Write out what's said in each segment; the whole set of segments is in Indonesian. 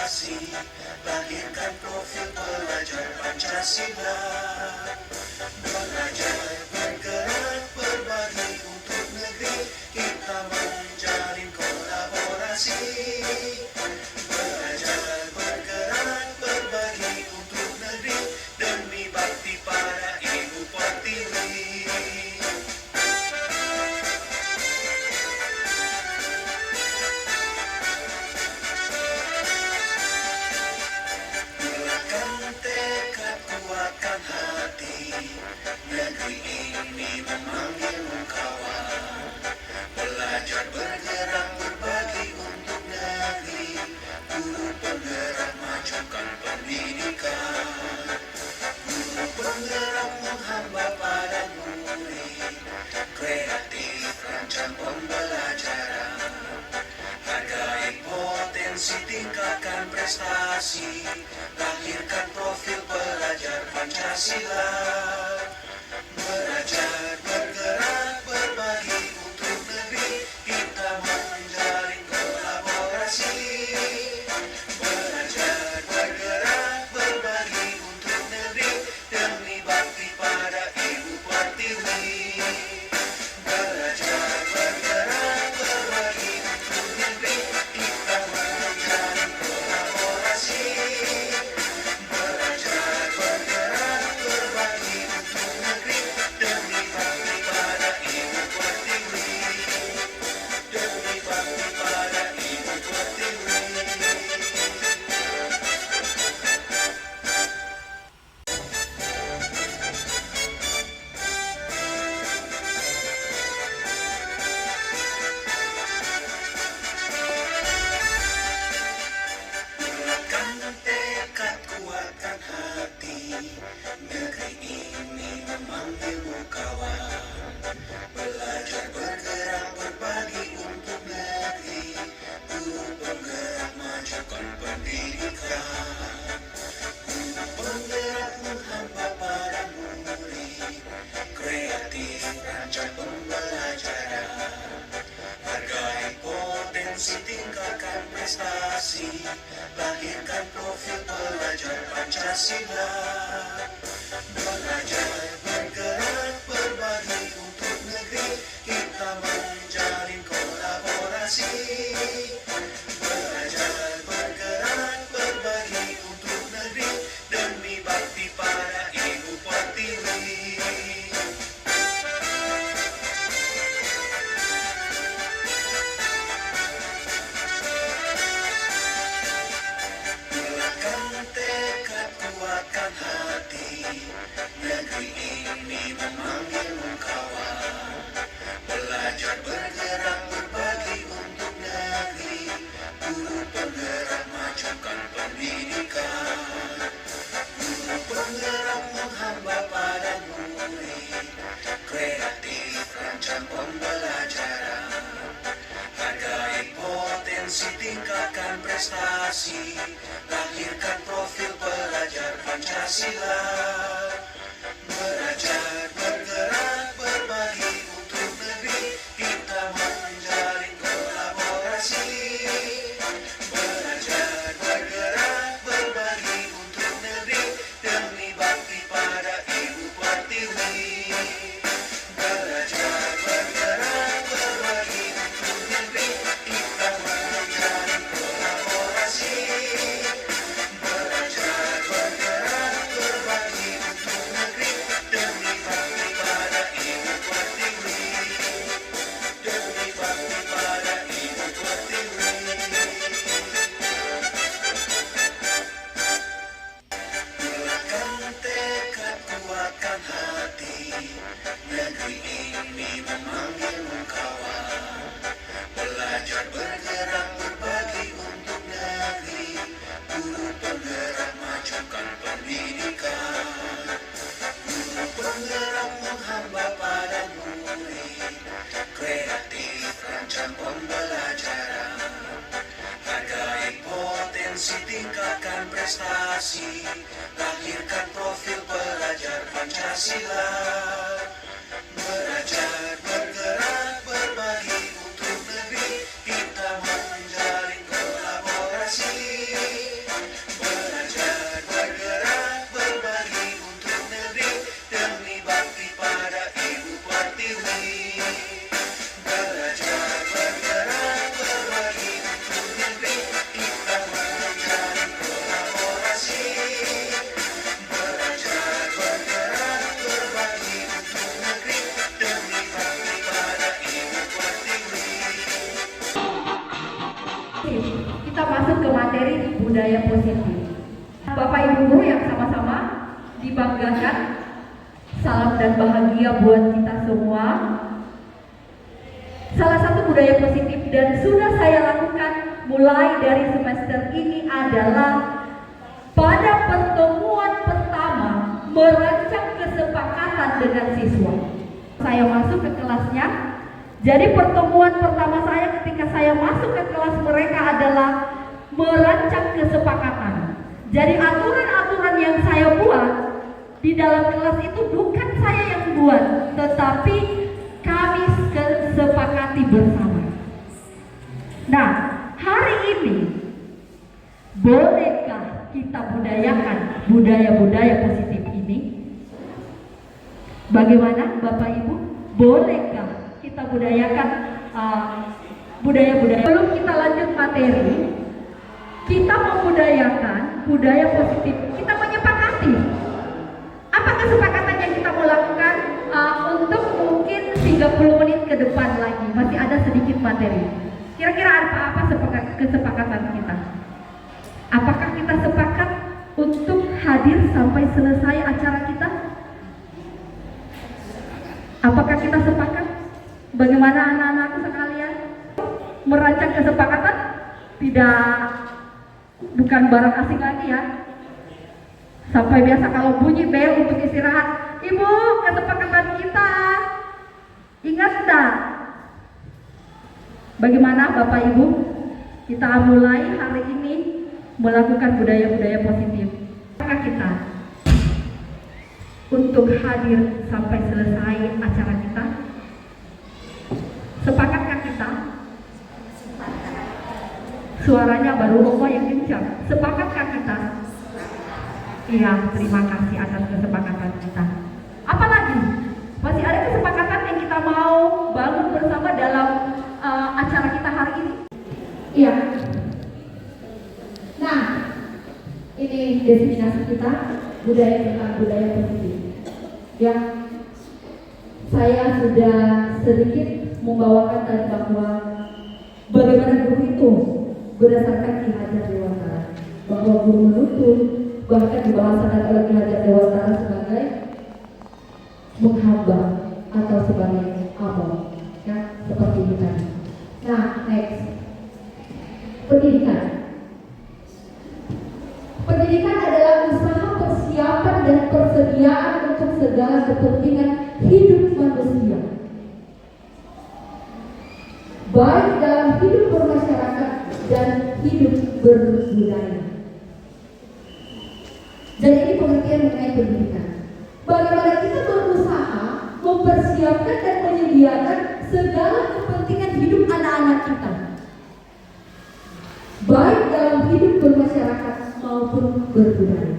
prestasi, lahirkan profil pelajar Pancasila. Belajar, bergerak, berbagi untuk negeri, kita menjalin kolaborasi. Belajar, bergerak, berbagi untuk negeri, demi bakti pada Ibu Pertiwi. Kuatkan tekad, kuatkan hati, negeri ini memanggilmu kawan. Belajar, bergerak, berbagi untuk negeri, guru penggerak majukan pendidikan. Guru penggerak menghamba pada murid, kreatif rancang pembelajaran. Hargai potensi, tingkatkan prestasi, lahirkan profil pelajar Pancasila. Belajar, bergerak, berbagi untuk negeri, kita menjalin kolaborasi. Belajar, bergerak, berbagi untuk negeri, demi bakti pada Ibu Pertiwi. Belajar, bergerak, berbagi untuk negeri, kita menjalin kolaborasi. Belajar, bergerak, berbagi untuk negeri, demi bakti pada Ibu Pertiwi. Demi bakti pada Ibu Pertiwi. Kuatkan tekad, kuatkan hati, negeri ini memanggilmu kawan. Belajar, bergerak, berbagi untuk negeri, guru penggerak majukan pendidikan. Guru penggerak menghamba pada murid, kreatif rancang pembelajaran. Hargai potensi, tingkatkan prestasi, lahirkan profil pelajar Pancasila. Belajar, bergerak, berbagi untuk negeri, kita menjalin kolaborasi. Belajar, bergerak, berbagi untuk negeri, demi bakti pada Ibu Pertiwi. Kuatkan tekad, kuatkan hati, negeri ini memanggilmu kawan. Belajar, bergerak, berbagi untuk negeri, guru penggerak majukan pendidikan. Guru penggerak menghamba pada murid, kreatif rancang pembelajaran. Hargai potensi, tingkatkan prestasi, lahirkan profil pelajar Pancasila. Belajar, bergerak, berbagi untuk negeri, kita menjalin kolaborasi. Belajar, bergerak, berbagi untuk negeri, demi bakti pada Ibu Pertiwi. Belajar, bergerak, berbagi untuk negeri, kita menjalin kolaborasi. Belajar, bergerak, berbagi untuk negeri, demi bakti pada Ibu Pertiwi. Demi bakti pada Ibu Pertiwi. Kuatkan tekad, kuatkan hati, negeri ini memanggilmu kawan. Belajar, bergerak, berbagi untuk negeri, guru penggerak majukan pendidikan. Guru penggerak menghamba pada murid, kreatif rancang pembelajaran. Hargai potensi, tingkatkan prestasi, lahirkan profil pelajar Pancasila. Belajar, bergerak, berbagi untuk negeri, kita menjalin kolaborasi. budaya positif. Bapak Ibu guru yang sama-sama dibanggakan, salam dan bahagia buat kita semua. Salah satu budaya positif dan sudah saya lakukan mulai dari semester ini adalah pada pertemuan pertama merancang kesepakatan dengan siswa. Saya masuk ke kelasnya. Jadi pertemuan pertama saya ketika saya masuk ke kelas mereka adalah merancang kesepakatan. Jadi aturan-aturan yang saya buat di dalam kelas itu bukan saya yang buat, tetapi kami sepakati bersama. Nah, hari ini bolehkah kita budayakan budaya-budaya positif ini? Bagaimana Bapak Ibu? Bolehkah kita budayakan budaya-budaya? Sebelum kita lanjut materi, kita membudayakan budaya positif. Kita menyepakati apa kesepakatan yang kita mau lakukan untuk mungkin 30 menit ke depan lagi. Masih ada sedikit materi. Kira-kira apa kesepakatan kita? Apakah kita sepakat untuk hadir sampai selesai acara kita? Apakah kita sepakat? Bagaimana anak-anakku sekalian? Merancang kesepakatan bukan barang asing lagi ya. Sampai biasa kalau bunyi bel untuk istirahat, Ibu, kesepakatan kita ingat tak? Bagaimana Bapak Ibu? Kita mulai hari ini melakukan budaya-budaya positif. Apakah kita untuk hadir sampai selesai acara kita? Sepakatkah kita? Suaranya baru ngomong yang kencang. Sepakatkah kita? Iya, terima kasih atas kesepakatan kita. Apalagi? Masih ada kesepakatan yang kita mau bangun bersama dalam acara kita hari ini? Iya. Nah, ini definisi kita, budaya positif. Ya, saya sudah sedikit membawakan tadi bahwa bagaimana guru itu berdasarkan Ki Hajar Dewantara, bahwa guru menuntun bahkan dibahasakan oleh Ki Hajar Dewantara sebagai menghamba atau sebagai abang, ya, seperti itu tadi. Nah, next, pendidikan. Pendidikan adalah usaha persiapan dan persediaan untuk segala kepentingan hidup manusia, baik dalam hidup bermasyarakat dan hidup berbudaya. Dan ini pengertian mengenai pendidikan. Bagaimana kita berusaha mempersiapkan dan menyediakan segala kepentingan hidup anak-anak kita, baik dalam hidup bermasyarakat maupun berbudaya.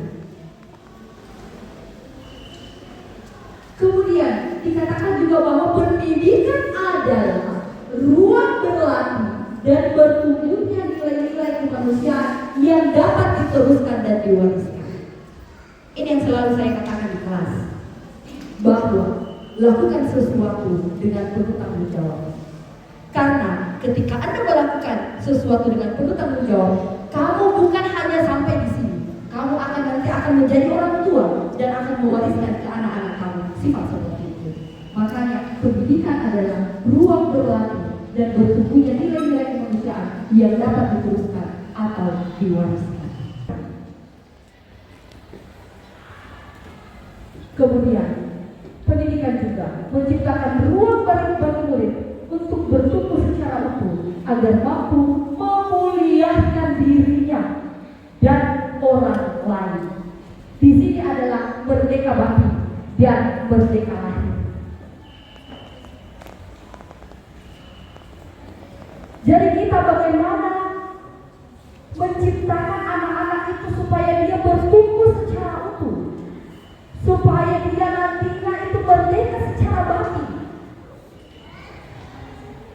Kemudian dikatakan juga bahwa pendidikan adalah ruang berlatih dan bertumbuhnya nilai-nilai kemanusiaan yang dapat diteruskan dan diwariskan. Ini yang selalu saya katakan di kelas, bahwa lakukan sesuatu dengan penuh tanggung jawab. Karena ketika Anda melakukan sesuatu dengan penuh tanggung jawab, kamu bukan hanya sampai di sini. Kamu nanti akan menjadi orang tua dan akan mewariskan ke anak-anak kamu sifat seperti itu. Makanya pendidikan adalah ruang berlatih dan bertumbuhnya nilai-nilai kemanusiaan yang dapat diteruskan atau diwariskan. Kemudian pendidikan juga menciptakan ruang bagi murid untuk bertumbuh secara utuh agar mampu memuliakan dirinya dan orang lain. Di sini adalah merdeka batin dan merdeka lahir. Jadi kita bagaimana menciptakan anak-anak itu supaya dia bertumbuh secara utuh, supaya dia nantinya itu merdeka secara batin.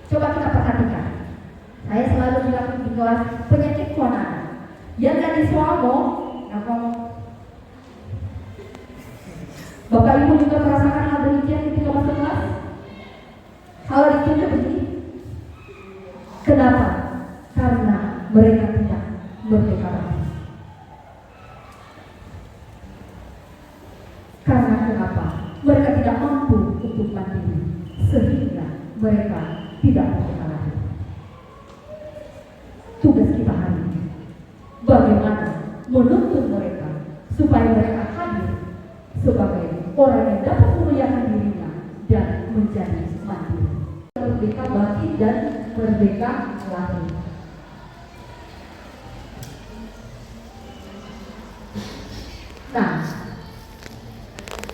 Coba kita perhatikan. Saya selalu bilang di kelas, penyakit corona yang dari suamo, Bapak Ibu juga merasakan hal demikian ketika masuk kelas. Hal itu begini. Kenapa? Karena mereka tidak merdeka batin. menjadi mandiri. Merdeka batin dan merdeka lahir. Nah,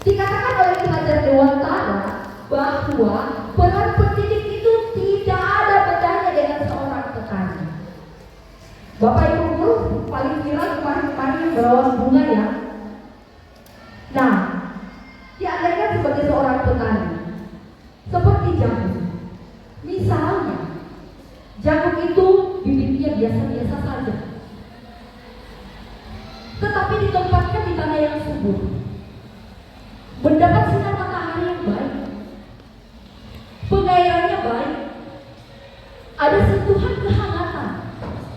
dikatakan oleh Ki Hajar Dewantara bahwa peran pendidik itu tidak ada bedanya dengan seorang petani. Bapak Ibu guru paling viral kemarin yang berawan bunga ya. Nah, diandaikan sebagai seorang petani seperti jagung. Misalnya, jagung itu bibitnya biasa-biasa saja, tetapi ditempatkan di tanah yang subur, mendapat sinar matahari yang baik, pengairannya baik, ada sentuhan kehangatan.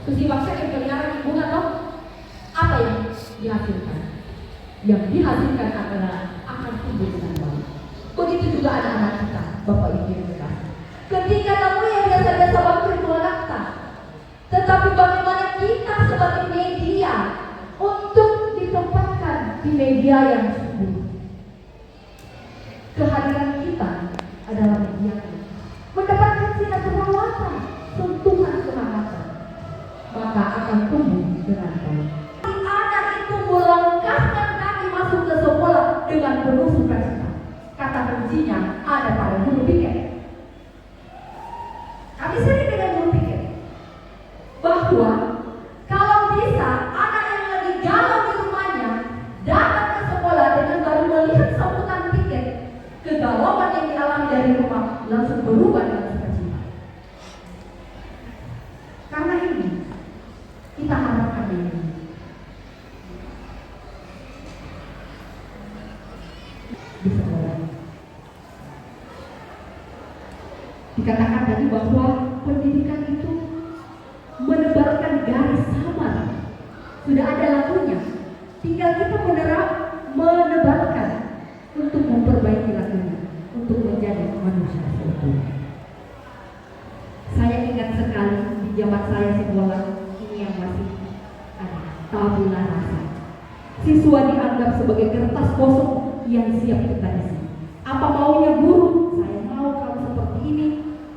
Terus dipaksa yang kelihatan bunga toh, apa yang dihasilkan? Yang dihasilkan adalah akan tumbuh dengan baik. Begitu juga anak-anak kita, Bapak Ibu yang berkasih. Ketika kamu yang biasa-biasa waktu itu anakta, tetapi bagaimana kita sebagai media untuk ditempatkan di media yang subur. Kehadiran kita adalah media mendapatkan sinar perawatan, sentuhan kehangatan, maka akan tumbuh dengan baik. Anak itu melangkahkan kaki masuk ke sekolah dengan penuh sukacita. Kata kuncinya ada pada guru piket. Kami sering dengan guru piket bahwa kalau bisa anak yang lagi galau di rumahnya datang ke sekolah dengan baru melihat sambutan piket, kegalauan yang dialami dari rumah langsung berubah dengan sukacita. Karena ini kita harapkan ini. Di sekolah. Dikatakan tadi bahwa pendidikan itu menebarkan garis samar. Sudah ada lagunya. Tinggal kita menebarkan untuk memperbaiki lagunya, untuk menjadi manusia sempurna. Saya ingat sekali di zaman saya sekolah ini yang masih ada tabula rasa. Siswa dianggap sebagai kertas kosong yang siap kita isi. Apa maunya guru? Saya mau kamu seperti ini.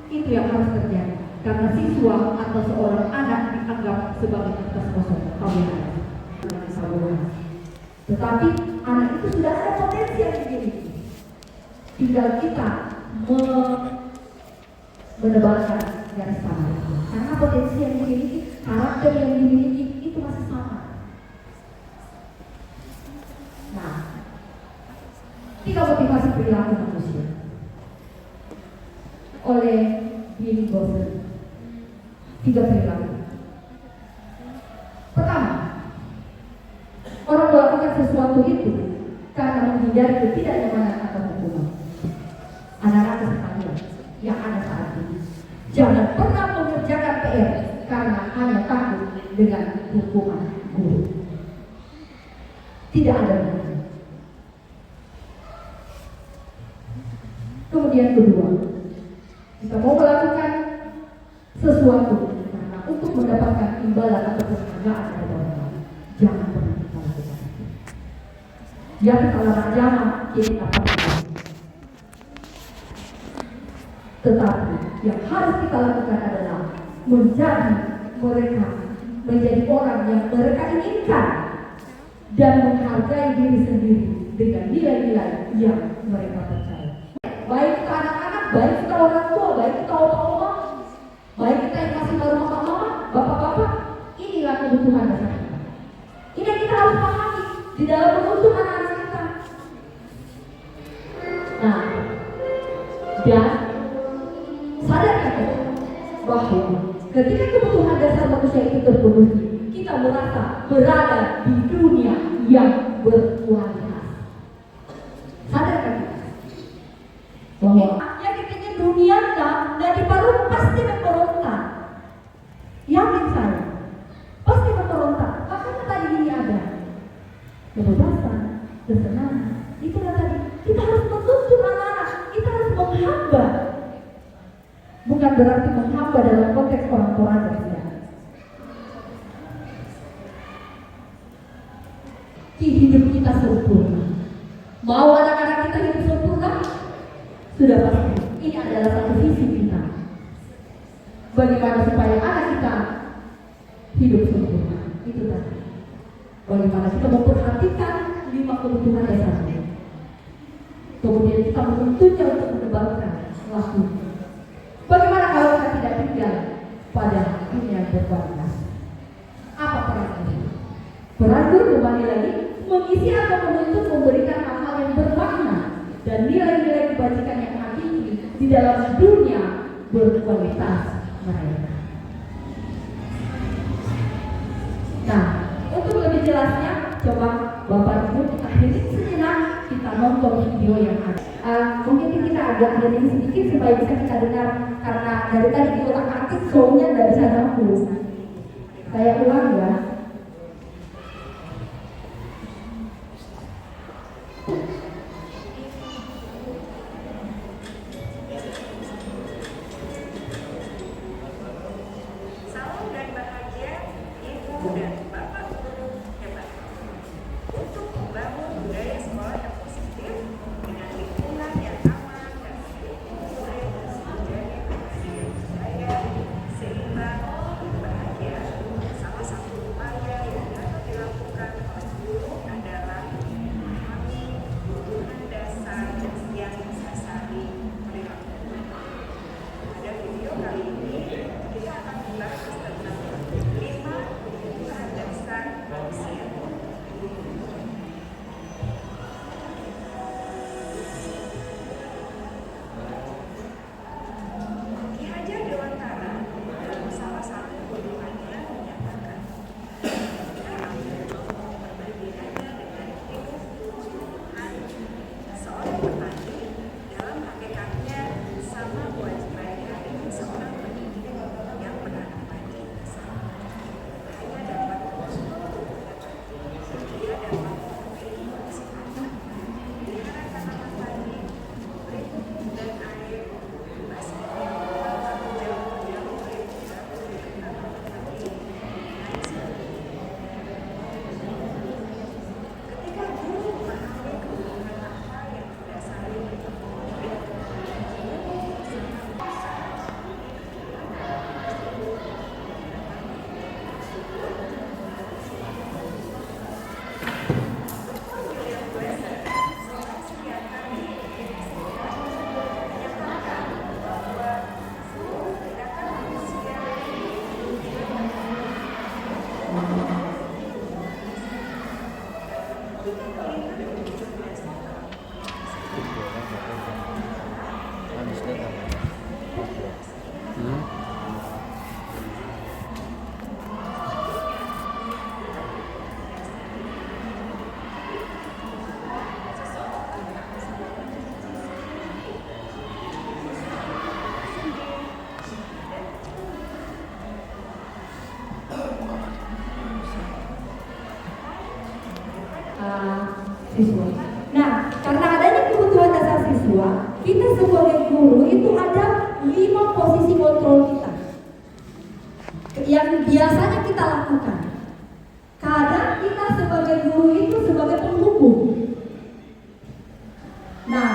Itu yang harus terjadi. Karena siswa atau seorang anak dianggap sebagai kertas kosong. Tetapi anak itu sudah ada potensi yang dimiliki. Tinggal kita menebarkan garis samar. Karena potensi yang dimiliki, karakter yang dimiliki itu masih sama. Nah, 3 motivasi perilaku manusia oleh Bill Goldberg. 3 perilaku. Pertama, orang melakukan sesuatu itu karena menghindari ketidaknyamanan atau hukuman. Anak-anak sekalian yang ada saat ini, jangan pernah mengerjakan PR karena hanya takut dengan hukuman guru. Tidak ada gunanya. Kemudian kedua, kita mau melakukan sesuatu karena untuk mendapatkan imbalan atau penghargaan dari orang lain, jangan pernah kita lakukan itu. Jangan salah jangan jadi apa-apa. Tetapi yang harus kita lakukan adalah menjadi orang yang mereka inginkan dan menghargai diri sendiri dengan nilai-nilai yang mereka percaya. Baik kita anak-anak, baik kita orang tua, baik kita oma-oma, baik kita yang masih baru mama-mama, bapak-bapak, inilah kebutuhan dasar kita. Ini yang kita harus pahami di dalam menuntut anak-anak kita. Nah, dan sadarkan kita bahwa ketika kebutuhan dasar manusia itu terpenuhi, kita merasa berada di dunia yang berkualitas. Sadarkan kita bahwa yang kita dunia dan di paruh pasti memberontak. Yakin saya, pasti memberontak. Makanya tadi ini ada kebebasan, kesenangan. Itulah tadi kita harus menuntut anak-anak, kita harus menghamba. Bukan berarti menghamba dalam konteks orang tua saja. Hidup kita sempurna. Mau anak-anak kita hidup sempurna? Sudah pasti. Ini adalah satu visi kita. Bagaimana supaya anak kita hidup sempurna. Itu tadi. Bagaimana kita memperhatikan 5 kebutuhan dasar. Kemudian kita menuntunnya untuk mendebarkan waktu. Bagaimana kalau kita tidak tinggal pada dunia yang berkualitas? Apa peran guru? Peran guru kembali lagi mengisi atau menuntut memberikan hal-hal yang bermakna dan nilai-nilai kebajikan yang hakiki di dalam dunia berkualitas mereka. Nah, untuk lebih jelasnya, coba Bapak Ibu kita kritik sejenak, kita nonton video yang ada. Mungkin kita agak ada sedikit supaya bisa kita dengar, karena dari tadi di otak atik soalnya nggak bisa nyambung. Saya ulang ya. Salam dan bahagia Ibu dan Bapak guru hebat. Untuk membangun budaya sekolah yang positif dengan lingkungan yang aman dan murid menjadi pribadi yang berdaya, seimbang, bahagia. Salah satu upaya yang dapat dilakukan oleh guru adalah memahami kebutuhan dasar yang disasari perilaku. Pada video kali ini kita akan membahas tentang 5 kebutuhan dasar manusia. Ki Hajar Dewantara dalam salah satu kebutuhannya menyatakan, perbedaannya dengan hidup Tuhan. Seorang petani dalam hakikatnya sama kewajibannya dengan seorang pendidik yang menanam padi bersama. Hanya dapat dia dapat memiliki kesempatan melihara tanaman padi, memberi pupuk dan air, membasmi atau jauh-jauh dari tanaman padi dengan ketika guru memahami kebutuhan apa yang mendasari murid, William Glasser, seorang psikiater di Universitas menyatakan bahwa seluruh tindakan manusia siswa. Nah, karena adanya kebutuhan dasar siswa, kita sebagai guru itu ada 5 posisi kontrol kita yang biasanya kita lakukan. Kadang kita sebagai guru itu sebagai penghukum. Nah,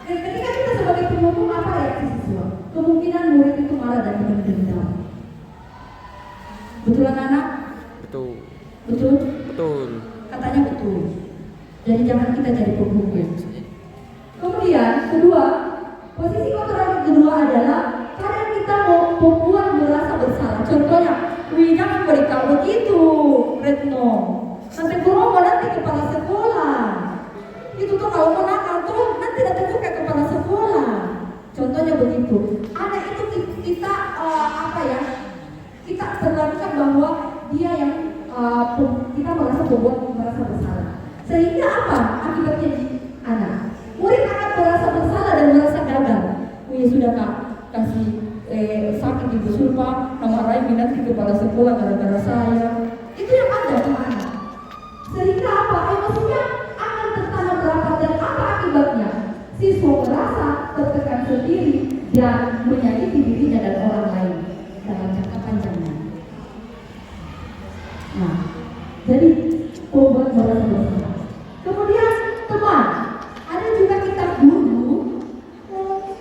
ketika kita sebagai penghukum, apa reaksi siswa? Kemungkinan murid itu marah dan mendendam. Betul anak-anak? Betul. Betul? Betul. Katanya betul. Jadi jangan kita jadi penghukum. Kemudian kedua, posisi kontrol kedua adalah kadang kita mau membuat merasa bersalah. Contohnya, wih jangan beritahu begitu, Retno. Nanti guru mau nanti kepala sekolah. Itu tuh kalau mau nakal tuh nanti datang ke kepala sekolah. Contohnya begitu. Anak itu kita kita perlakukan bahwa dia yang kita merasa bersalah. Sehingga apa akibatnya di anak? Murid akan merasa bersalah dan merasa gagal. Ya sudah kak, kasih sakit ibu surpa, marahin nanti kepala sekolah gara-gara saya. Itu yang ada di anak. Sehingga apa? Emosinya akan tertanam rapat dan apa akibatnya? Siswa merasa tertekan sendiri dan menyakiti dirinya dan orang lain dalam jangka panjangnya. Nah, jadi membuat merasa bersalah. Kemudian teman, ada juga kita guru.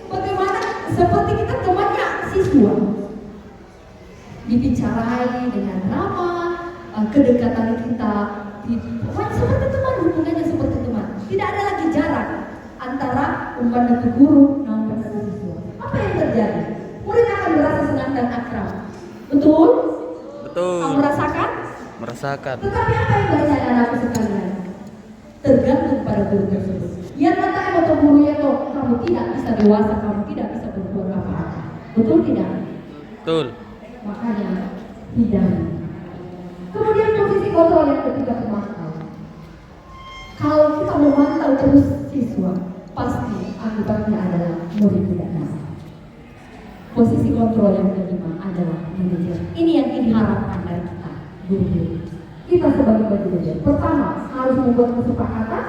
Bagaimana seperti kita temannya siswa, dibicarain dengan ramah, kedekatan kita, seperti teman, hubungannya seperti teman. Tidak ada lagi jarak antara umpan dan guru, umpan dan siswa. Apa yang terjadi? Murid akan merasa senang dan akrab. Betul? Betul. Kamu merasakan? Merasakan. Tetapi apa yang bahasa anakku sekalian? Tergantung pada guru tersebut. Yang kata atau gurunya kok kamu tidak bisa dewasa, kamu tidak bisa berbuat apa-apa. Betul tidak? Betul. Makanya hindari. Kemudian posisi kontrol yang ketiga, pemantau. Kalau kita memantau terus siswa, pasti akibatnya adalah murid tidak dapat. Posisi kontrol yang kelima adalah manajer. Ini yang diharapkan dari kita, guru-guru. Kita sebagai manajer, pertama harus membuat kesepakatan.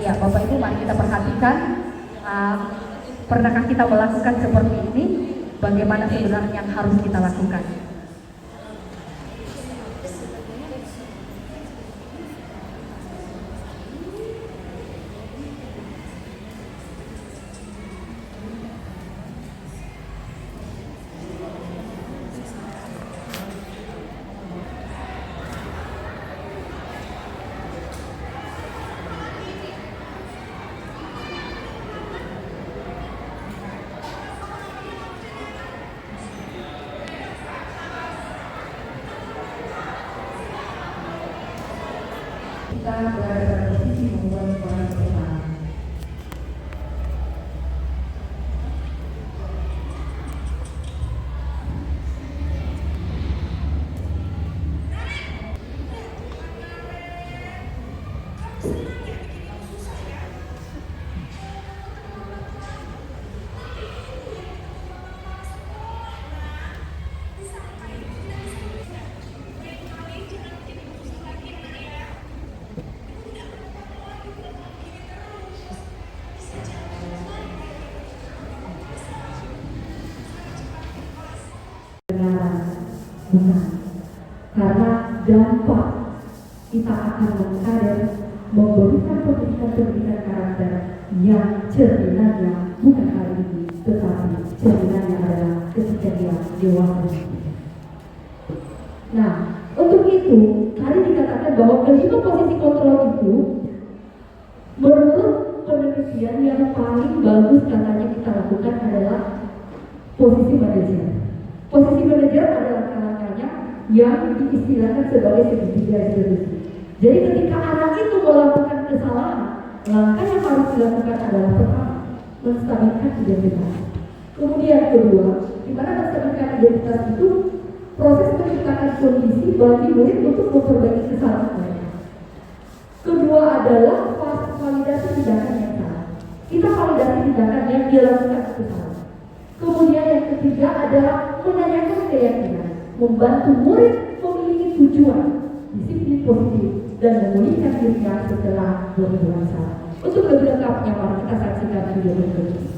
Ya, Bapak Ibu, mari kita perhatikan, pernahkah kita melakukan seperti ini? Bagaimana sebenarnya yang harus kita lakukan? Kita berada pada posisi membuat sebuah kesalahan. Bukan, karena dampak kita akan mengkader, memberikan pendidikan karakter yang cerminannya bukan hari ini, tetapi cerminannya adalah ketika dia dewasa. Nah, untuk itu tadi dikatakan bahwa kelima posisi kontrol itu menurut penelitian yang paling bagus katanya kita lakukan adalah posisi manajer. Posisi manajer adalah langkah-langkahnya yang diistilahkan sebagai segitiga eksekusi. Jadi ketika anak itu melakukan kesalahan, langkah yang harus dilakukan adalah pertama, menstabilkan identitas. Kemudian kedua, di mana menstabilkan identitas itu proses menciptakan kondisi bagi murid untuk memperbaiki kesalahan mereka. Kedua adalah validasi tindakan yang salah. Kita validasi tindakan yang dilakukan kesalahan. Kemudian yang ketiga adalah menanyakan keyakinan, membantu murid memiliki tujuan, disiplin positif, dan memulihkan dirinya setelah berbuat salah. Untuk lebih lengkapnya, mari kita saksikan video berikut ini.